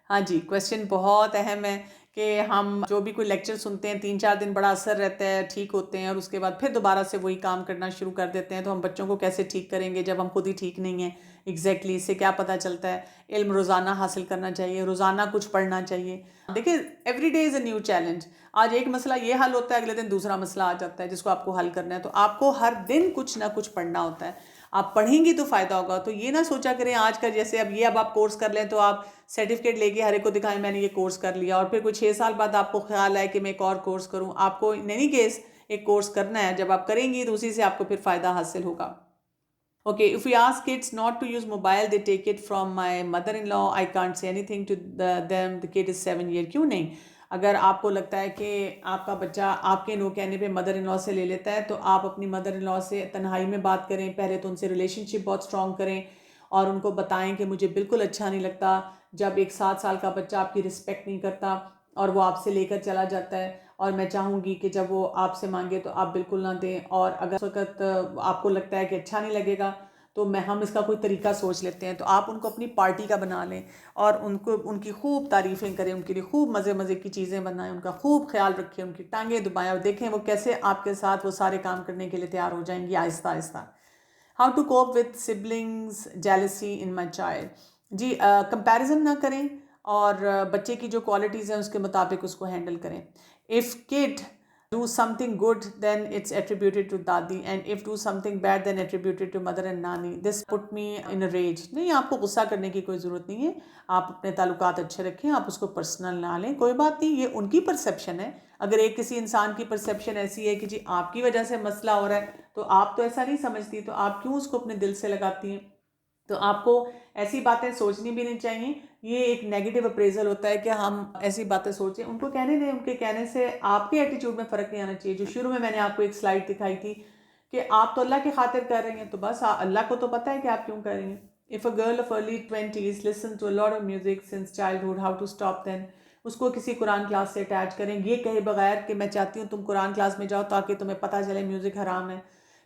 हाँ जी, क्वेश्चन बहुत अहम है कि हम जो भी कोई लेक्चर सुनते हैं 3-4 दिन बड़ा असर रहता है, ठीक होते हैं और उसके बाद फिर दोबारा से वही काम करना शुरू कर देते हैं, तो हम बच्चों को कैसे ठीक करेंगे जब हम खुद ही ठीक नहीं हैं। एग्ज़ैक्टली इससे क्या पता चलता है? इल्म रोज़ाना हासिल करना चाहिए, रोज़ाना कुछ पढ़ना चाहिए। देखिए, every day is a new challenge. आज एक मसला ये हल होता है, अगले दिन दूसरा मसला आ जाता है जिसको आपको हल करना है, तो आपको हर दिन कुछ ना कुछ पढ़ना होता है। आप पढ़ेंगी तो फ़ायदा होगा। तो ये ना सोचा करें आज का जैसे अब आप कोर्स कर लें तो आप सर्टिफिकेट लेके हर एक को दिखाएं मैंने ये कोर्स कर लिया और फिर कुछ 6 साल बाद आपको ख्याल आए कि मैं एक और कोर्स करूं। आपको इन एनी केस एक कोर्स करना है, जब आप करेंगी तो उसी से आपको फिर फ़ायदा हासिल होगा। Okay, if we ask kids not to use mobile, they take it from my mother-in-law. I can't say anything to them. The kid is 7 year. क्यों नहीं? अगर आपको लगता है कि आपका बच्चा आपके नो कहने पे मदर इन लॉ से ले लेता है, तो आप अपनी मदर इन लॉ से तन्हाई में बात करें। पहले तो उनसे रिलेशनशिप बहुत स्ट्रॉन्ग करें और उनको बताएं कि मुझे बिल्कुल अच्छा नहीं लगता जब एक 7 साल का बच्चा आपकी रिस्पेक्ट नहीं करता और वो आपसे लेकर चला जाता है, और मैं चाहूँगी कि जब वो आपसे मांगे तो आप बिल्कुल ना दें। और अगर उस वक्त आपको लगता है कि अच्छा नहीं लगेगा तो हम इसका कोई तरीका सोच लेते हैं, तो आप उनको अपनी पार्टी का बना लें और उनको उनकी खूब तारीफ़ें करें, उनके लिए खूब मज़े मज़े की चीज़ें बनाएं, उनका खूब ख्याल रखें, उनकी टांगें दुबाएं और देखें वो कैसे आपके साथ वो सारे काम करने के लिए तैयार हो जाएंगी आहिस्ता आहिस्ता। How to cope with siblings jealousy in my child. जी, कंपैरिजन ना करें और बच्चे की जो क्वालिटीज़ हैं उसके मुताबिक उसको हैंडल करें। If kid do something good then it's attributed to dadi, and if do something bad then attributed to mother and nani. This put me in a rage. नहीं, आपको गुस्सा करने की कोई ज़रूरत नहीं है। आप अपने ताल्लुकात अच्छे रखें, आप उसको पर्सनल ना लें, कोई बात नहीं, ये उनकी परसेप्शन है। अगर एक किसी इंसान की परसेप्शन ऐसी है कि जी आपकी वजह से मसला हो रहा है, तो आप तो ऐसा नहीं समझती, तो आप क्यों उसको अपने दिल से लगाती हैं? तो आपको ऐसी बातें सोचनी भी नहीं चाहिए। ये एक नेगेटिव अप्रेजल होता है कि हम ऐसी बातें सोचें। उनको कहने दें, उनके कहने से आपके एटीट्यूड में फ़र्क नहीं आना चाहिए। जो शुरू में मैंने आपको एक स्लाइड दिखाई थी कि आप तो अल्लाह की खातिर कर रही हैं, तो बस अल्लाह को तो पता है कि आप क्यों कर रही हैं। If a girl of early 20s listen to a lot of music since childhood, how to stop then. उसको किसी कुरान क्लास से अटैच करें, ये कहे बगैर कि मैं चाहती हूँ तुम कुरान क्लास में जाओ ताकि तुम्हें पता चले म्यूज़िक हराम है,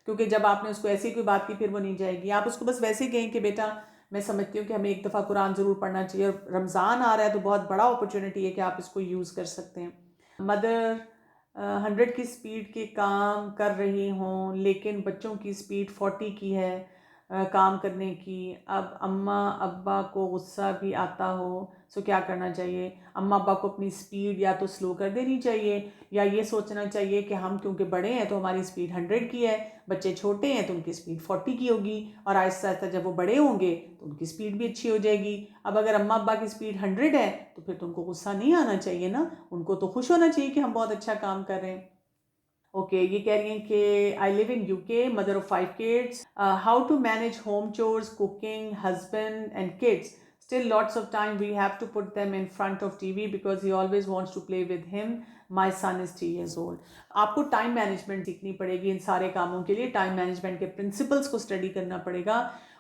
क्योंकि जब आपने उसको ऐसी कोई बात की फिर वो नहीं जाएगी। आप उसको बस वैसे ही कहें कि बेटा मैं समझती हूँ कि हमें एक दफ़ा कुरान ज़रूर पढ़ना चाहिए और रमज़ान आ रहा है तो बहुत बड़ा अपॉर्चुनिटी है कि आप इसको यूज़ कर सकते हैं। मदर 100 की स्पीड के काम कर रही हों लेकिन बच्चों की स्पीड 40 की है काम करने की। अब अम्मा अब्बा को गुस्सा भी आता हो, सो क्या करना चाहिए? अम्मा अब्बा को अपनी स्पीड या तो स्लो कर देनी चाहिए या ये सोचना चाहिए कि हम क्योंकि बड़े हैं तो हमारी स्पीड 100 की है, बच्चे छोटे हैं तो उनकी स्पीड 40 की होगी, और आहिस्ता आहिस्ता जब वो बड़े होंगे तो उनकी स्पीड भी अच्छी हो जाएगी। अब अगर अम्मा अब्बा की स्पीड 100 है तो फिर तो उनको गुस्सा नहीं आना चाहिए ना, उनको तो खुश होना चाहिए कि हम बहुत अच्छा काम कर रहे हैं। ओके, ये कह रही हैं कि I live in UK, mother of 5 kids, how to manage home chores, cooking, husband and kids. Still lots of time we have to put them in front of TV because he always wants to play with him. My son is 3 years old. आपको time management सीखनी पड़ेगी इन सारे कामों के लिए। Time management के principles को study करना पड़ेगा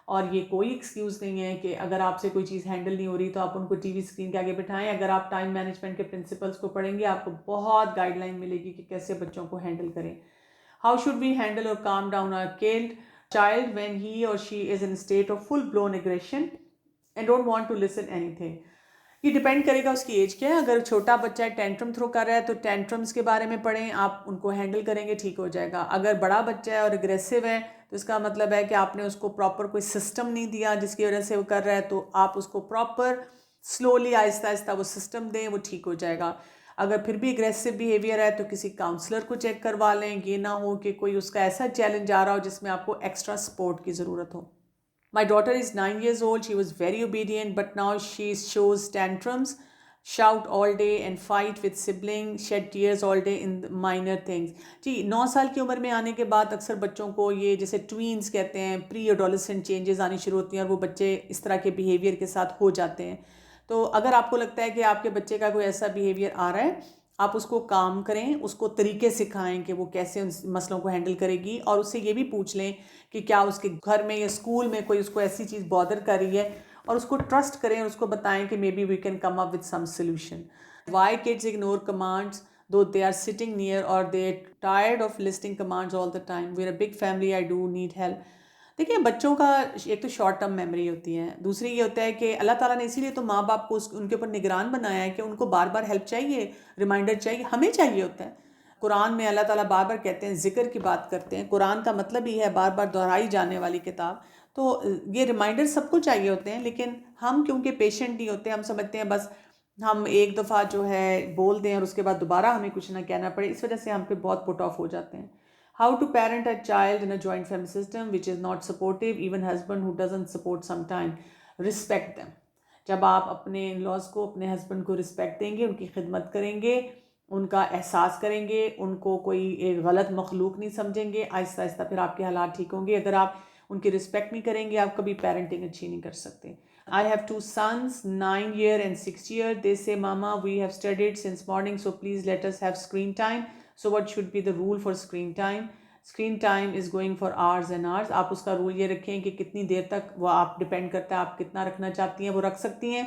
और ये कोई एक्सक्यूज़ नहीं है कि अगर आपसे कोई चीज़ हैंडल नहीं हो रही तो आप उनको टीवी स्क्रीन के आगे बिठाएं। अगर आप टाइम मैनेजमेंट के प्रिंसिपल्स को पढ़ेंगे आपको बहुत गाइडलाइन मिलेगी कि कैसे बच्चों को हैंडल करें। हाउ शुड वी हैंडल और calm down our kid child when he or she is in a state of full blown aggression and don't want to listen anything. ये डिपेंड करेगा उसकी एज क्या है। अगर छोटा बच्चा टेंट्रम थ्रो कर रहा है तो टेंट्रम्स के बारे में पढ़ें, आप उनको हैंडल करेंगे ठीक हो जाएगा। अगर बड़ा बच्चा है और अग्रेसिव है तो इसका मतलब है कि आपने उसको प्रॉपर कोई सिस्टम नहीं दिया जिसकी वजह से वो कर रहा है, तो आप उसको प्रॉपर स्लोली आहिस्ता आहिस्ता वो सिस्टम दें, वो ठीक हो जाएगा। अगर फिर भी अग्रेसिव बिहेवियर है तो किसी काउंसलर को चेक करवा लें। ये ना हो कि कोई उसका ऐसा चैलेंज आ रहा हो जिसमें आपको एक्स्ट्रा सपोर्ट की ज़रूरत हो। My daughter is 9 years old. She was very obedient, but now she shows tantrums, shout all day and fight with siblings, shed tears all day in the minor things. जी, 9 साल की उम्र में आने के बाद अक्सर बच्चों को ये जैसे ट्वीन्स कहते हैं, प्री एडोलेसेंट चेंजेस आनी शुरू होती हैं और वो बच्चे इस तरह के बिहेवियर के साथ हो जाते हैं। तो अगर आपको लगता है कि आपके बच्चे का कोई ऐसा बिहेवियर आ रहा है, आप उसको काम करें, उसको तरीके सिखाएं कि वो कैसे उन मसलों को हैंडल करेगी, और उससे ये भी पूछ लें कि क्या उसके घर में या स्कूल में कोई उसको ऐसी चीज़ बॉदर कर रही है, और उसको ट्रस्ट करें और उसको बताएं कि maybe we can come up with some solution. Why kids ignore commands though they are sitting near or they're tired of listening commands all the time. We're a big family, I do need help. देखिए बच्चों का एक तो short term memory होती है, दूसरी ये होता है कि अल्लाह ताला ने इसीलिए तो माँ बाप को उनके ऊपर निगरान बनाया है कि उनको बार बार हेल्प चाहिए, रिमाइंडर चाहिए, हमें चाहिए होता है। कुरान में अल्लाह ताला बार बार कहते हैं, जिक्र की बात करते हैं, कुरान का मतलब ही है बार बार दोहराई जाने वाली किताब। तो ये रिमाइंडर सबको चाहिए होते हैं, लेकिन हम क्योंकि पेशेंट नहीं होते, हम समझते हैं बस हम एक दफ़ा जो है बोल दें और उसके बाद दोबारा हमें कुछ ना कहना पड़े, इस वजह से हम पे बहुत पुट ऑफ हो जाते हैं। How to parent a child in a joint family system which is not supportive, even husband who doesn't support sometime. Respect them. जब आप अपने इन-लॉज को, अपने हस्बैंड को रिस्पेक्ट देंगे, उनकी खिदमत करेंगे, उनका एहसास करेंगे, उनको कोई एक गलत मखलूक नहीं समझेंगे, आहिस्ता आहिस्ता फिर आपके हालात ठीक होंगे। अगर आप उनकी रिस्पेक्ट नहीं करेंगे, आप कभी पेरेंटिंग अच्छी नहीं कर सकते। I have two sons, 9 year and 6 year. They say, Mama, we have studied since morning, so please let us have screen time. So what should be the rule for screen time? Screen time is going for hours and hours. आप उसका rule ये रखें कि कितनी देर तक, वो आप depend करता है आप कितना रखना चाहती हैं, वो रख सकती हैं।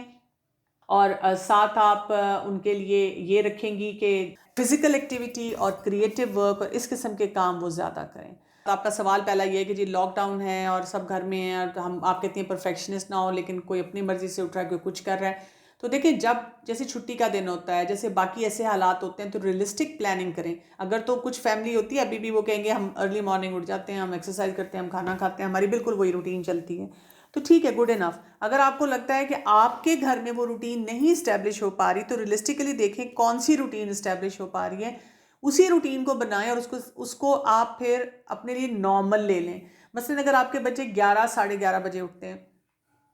और साथ आप उनके लिए ये रखेंगी कि फिजिकल एक्टिविटी और क्रिएटिव वर्क और इस किस्म के काम वो ज़्यादा करें। तो आपका सवाल पहला ये है कि जी लॉकडाउन है और सब घर में हैं और हम आप कहती हैं परफेक्शनिस्ट ना हो, लेकिन कोई अपनी मर्ज़ी से उठ रहा है, कोई कुछ कर रहा है। तो देखिए जब जैसे छुट्टी का दिन होता है, जैसे बाकी ऐसे हालात होते हैं, तो रियलिस्टिक प्लानिंग करें। अगर तो कुछ फैमिली होती है अभी भी वो कहेंगे हम अर्ली मॉर्निंग उठ जाते हैं, हम एक्सरसाइज करते हैं, हम खाना खाते हैं, हमारी बिल्कुल वही रूटीन चलती है, तो ठीक है, गुड इनफ। अगर आपको लगता है कि आपके घर में वो रूटीन नहीं इस्टेब्लिश हो पा रही, तो रियलिस्टिकली देखें कौन सी रूटीन इस्टेब्लिश हो पा रही है, उसी रूटीन को बनाएं और उसको उसको आप फिर अपने लिए नॉर्मल ले लें। मसलन अगर आपके बच्चे 11 साढ़े 11 बजे उठते हैं,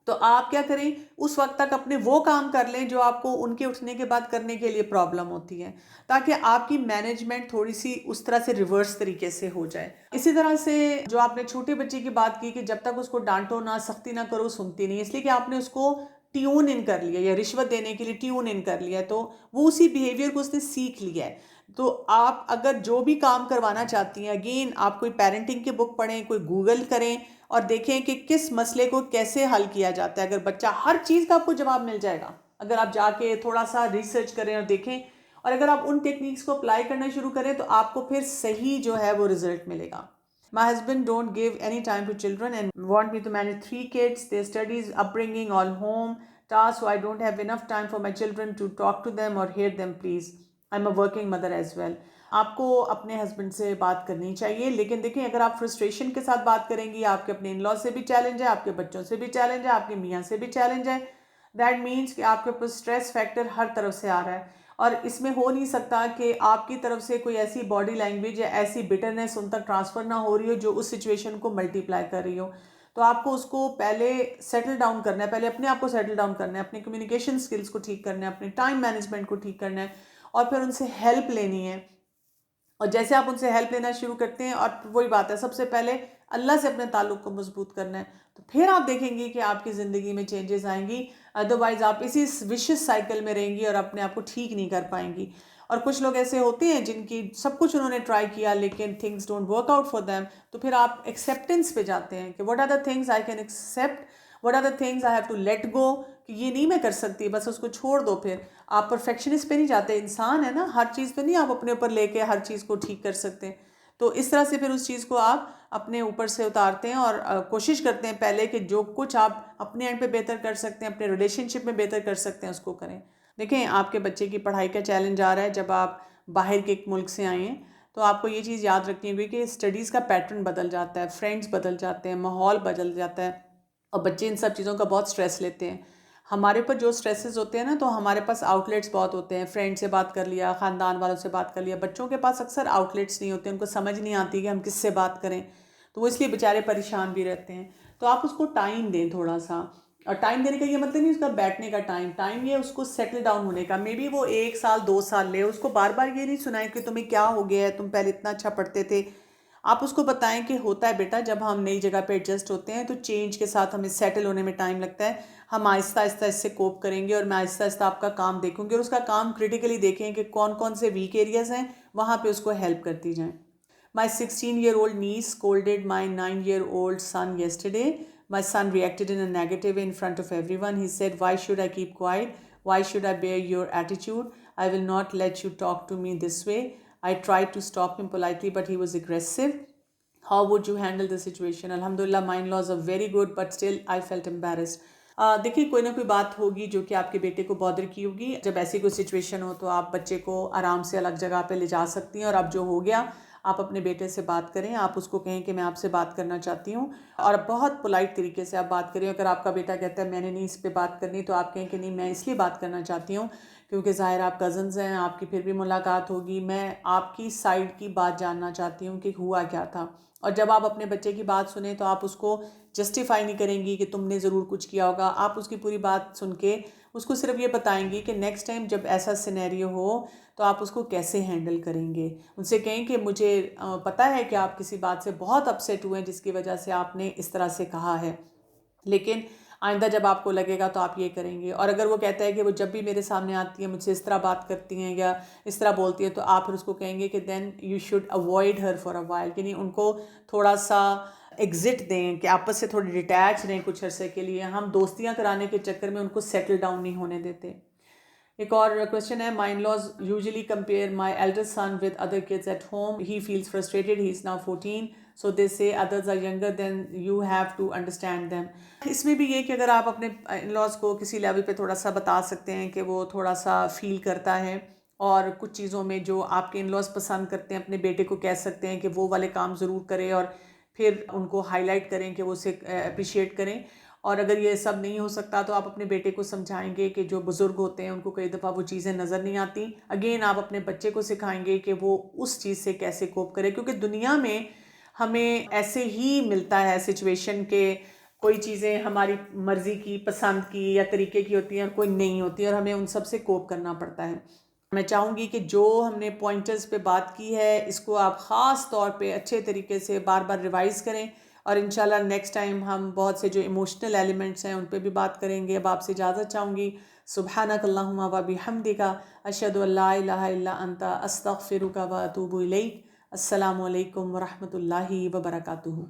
तो आप क्या करें, उस वक्त तक अपने वो काम कर लें जो आपको उनके उठने के बाद करने के लिए प्रॉब्लम होती है, ताकि आपकी मैनेजमेंट थोड़ी सी उस तरह से रिवर्स तरीके से हो जाए। इसी तरह से जो आपने छोटे बच्चे की बात की कि जब तक उसको डांटो ना, सख्ती ना करो, सुनती नहीं, इसलिए कि आपने उसको ट्यून इन कर लिया या रिश्वत देने के लिए ट्यून इन कर लिया, तो वो उसी बिहेवियर को उसने सीख लिया है। तो आप अगर जो भी काम करवाना चाहती हैं, अगेन आप कोई पेरेंटिंग की बुक पढ़ें, कोई गूगल करें और देखें कि किस मसले को कैसे हल किया जाता है। अगर बच्चा, हर चीज़ का आपको जवाब मिल जाएगा अगर आप जाके थोड़ा सा रिसर्च करें और देखें, और अगर आप उन टेक्निक्स को अप्लाई करना शुरू करें तो आपको फिर सही जो है वो रिजल्ट मिलेगा। My husband don't give any time to children and want me to manage 3 kids, their studies, upbringing, all home tasks, so I don't have enough time for my children to talk to them or hear them, please. I'm a working mother as well. आपको अपने husband से बात करनी चाहिए, लेकिन देखिए अगर आप फ्रस्ट्रेशन के साथ बात करेंगी, आपके अपने इन लॉ से भी चैलेंज है, आपके बच्चों से भी चैलेंज है, आपके मियाँ से भी चैलेंज है, दैट मीन्स कि आपके ऊपर स्ट्रेस फैक्टर हर तरफ से आ रहा है। और इसमें हो नहीं सकता कि आपकी तरफ से कोई ऐसी बॉडी लैंग्वेज या ऐसी बिटरनेस उन तक ट्रांसफ़र ना हो रही हो जो उस सिचुएशन को मल्टीप्लाई कर रही हो। तो आपको उसको पहले सेटल डाउन करना है, पहले अपने आप को सेटल डाउन करना है, अपने कम्युनिकेशन स्किल्स को ठीक करना है, अपने टाइम मैनेजमेंट को ठीक करना है, और फिर उनसे हेल्प लेनी है। और जैसे आप उनसे हेल्प लेना शुरू करते हैं, और वही बात है, सबसे पहले अल्लाह से अपने ताल्लुक़ को मजबूत करना है, तो फिर आप देखेंगे कि आपकी ज़िंदगी में चेंजेस आएंगी। अदरवाइज़ आप इसी विशियस साइकिल में रहेंगी और अपने आप को ठीक नहीं कर पाएंगी। और कुछ लोग ऐसे होते हैं जिनकी सब कुछ उन्होंने ट्राई किया लेकिन things don't work out for them, तो फिर आप एक्सेप्टेंस पे जाते हैं कि what are the things I can accept, what are the things I have to let go, कि ये नहीं मैं कर सकती, बस उसको छोड़ दो। फिर आप परफेक्शनिस्ट पे नहीं जाते, इंसान है ना, हर चीज़ तो नहीं आप अपने ऊपर लेके हर चीज़ को ठीक कर सकते। तो इस तरह से फिर उस चीज़ को आप अपने ऊपर से उतारते हैं और कोशिश करते हैं पहले कि जो कुछ आप अपने एंड पे बेहतर कर सकते हैं, अपने रिलेशनशिप में बेहतर कर सकते हैं, उसको करें। देखें आपके बच्चे की पढ़ाई का चैलेंज आ रहा है, जब आप बाहर के एक मुल्क से आए हैं तो आपको ये चीज़ याद रखनी होगी कि स्टडीज़ का पैटर्न बदल जाता है, फ्रेंड्स बदल जाते हैं, माहौल बदल जाता है, और बच्चे इन सब चीज़ों का बहुत स्ट्रेस लेते हैं। हमारे ऊपर जो स्ट्रेसेस होते हैं ना, तो हमारे पास आउटलेट्स बहुत होते हैं, फ्रेंड से बात कर लिया, ख़ानदान वालों से बात कर लिया। बच्चों के पास अक्सर आउटलेट्स नहीं होते, उनको समझ नहीं आती कि हम किससे बात करें, तो वो इसलिए बेचारे परेशान भी रहते हैं। तो आप उसको टाइम दें थोड़ा सा, और टाइम देने का ये मतलब नहीं उसका बैठने का टाइम ये उसको सेटल डाउन होने का। मे बी वो 1 साल 2 साल ले, उसको बार बार ये नहीं सुनाए कि तुम्हें क्या हो गया है, तुम पहले इतना अच्छा पढ़ते थे। आप उसको बताएं कि होता है बेटा, जब हम नई जगह पे एडजस्ट होते हैं तो चेंज के साथ हमें सेटल होने में टाइम लगता है, हम आहिस्ता आहिस्ता इससे कोप करेंगे, और मैं आहिस्ता आहिस्ता आपका काम देखूंगी, और उसका काम क्रिटिकली देखें कि कौन कौन से वीक एरियाज़ हैं, वहाँ पे उसको हेल्प करती जाएं। My 16-year-old niece scolded my 9-year-old son yesterday. My son reacted in a negative way in front of everyone. He said, why should I keep quiet? Why should I bear your attitude? I will not let you talk to me this way. I tried to stop him politely, but he was aggressive. How would you handle the situation? अल्हम्दुलिल्लाह my in-laws are very good but still I felt embarrassed. देखिए, कोई ना कोई बात होगी जो कि आपके बेटे को बॉदर की होगी। जब ऐसी कोई सिचुएशन हो तो आप बच्चे को आराम से अलग जगह पे ले जा सकती हैं, और अब जो हो गया आप अपने बेटे से बात करें, आप उसको कहें कि मैं आपसे बात करना चाहती हूँ, और बहुत पोलाइट तरीके से आप बात करें। अगर आपका बेटा कहता है मैंने नहीं इस पे बात करनी, तो आप कहें कि नहीं, मैं इसलिए बात करना चाहती हूँ क्योंकि ज़ाहिर आप कज़न्स हैं, आपकी फिर भी मुलाकात होगी, मैं आपकी साइड की बात जानना चाहती हूँ कि हुआ क्या था। और जब आप अपने बच्चे की बात सुने तो आप उसको जस्टिफाई नहीं करेंगी कि तुमने ज़रूर कुछ किया होगा। आप उसकी पूरी बात सुन के उसको सिर्फ ये बताएंगी कि नेक्स्ट टाइम जब ऐसा सिनेरियो हो तो आप उसको कैसे हैंडल करेंगे। उनसे कहें कि मुझे पता है कि आप किसी बात से बहुत अपसेट हुए हैं जिसकी वजह से आपने इस तरह से कहा है, लेकिन आइंदा जब आपको लगेगा तो आप ये करेंगे। और अगर वो कहता है कि वो जब भी मेरे सामने आती है मुझसे इस तरह बात करती हैं या इस तरह बोलती है, तो आप फिर उसको कहेंगे कि then you should avoid her for a while, यानी उनको थोड़ा सा एग्जिट दें, कि आपस से थोड़ी डिटैच रहें कुछ अरसे के लिए। हम दोस्तियां कराने के चक्कर में उनको सेटल डाउन नहीं होने देते। एक और क्वेश्चन है, my in-laws usually compare my elder son with other kids at home, he feels frustrated, he is now 14, so they say others are younger than you have to understand them. इसमें भी ये कि अगर आप अपने in-laws को किसी level पे थोड़ा सा बता सकते हैं कि वो थोड़ा सा फील करता है, और कुछ चीज़ों में जो आपके इन-लॉज पसंद करते हैं अपने बेटे को कह सकते हैं कि वो वाले काम ज़रूर करे, और फिर उनको हाईलाइट करें कि वो उसे अप्रिशिएट करें। और अगर ये सब नहीं हो सकता तो आप अपने बेटे को समझाएंगे कि जो बुज़ुर्ग होते हैं उनको कई दफ़ा वो चीज़ें नज़र नहीं आती। अगेन आप अपने बच्चे को सिखाएंगे कि वो उस चीज़ से कैसे कोप करे, क्योंकि दुनिया में हमें ऐसे ही मिलता है सिचुएशन के, कोई चीज़ें हमारी मर्ज़ी की, पसंद की या तरीके की होती हैं, और कोई नहीं होती, और हमें उन सब से कोप करना पड़ता है। मैं चाहूँगी कि जो हमने पॉइंटर्स पे बात की है इसको आप ख़ास तौर पे अच्छे तरीके से बार बार रिवाइज़ करें, और इंशाल्लाह नेक्स्ट टाइम हम बहुत से जो इमोशनल एलिमेंट्स हैं उन पे भी बात करेंगे। अब आपसे इजाज़त चाहूँगी। सुब्हानक अल्लाहुम्मा व बिहम्दिका अशहदु अल्ला इलाहा इल्ला अंता अस्तगफिरुका व अतूबु इलैक। अस्सलामु अलैकुम व रहमतुल्लाहि व बरकातुहू।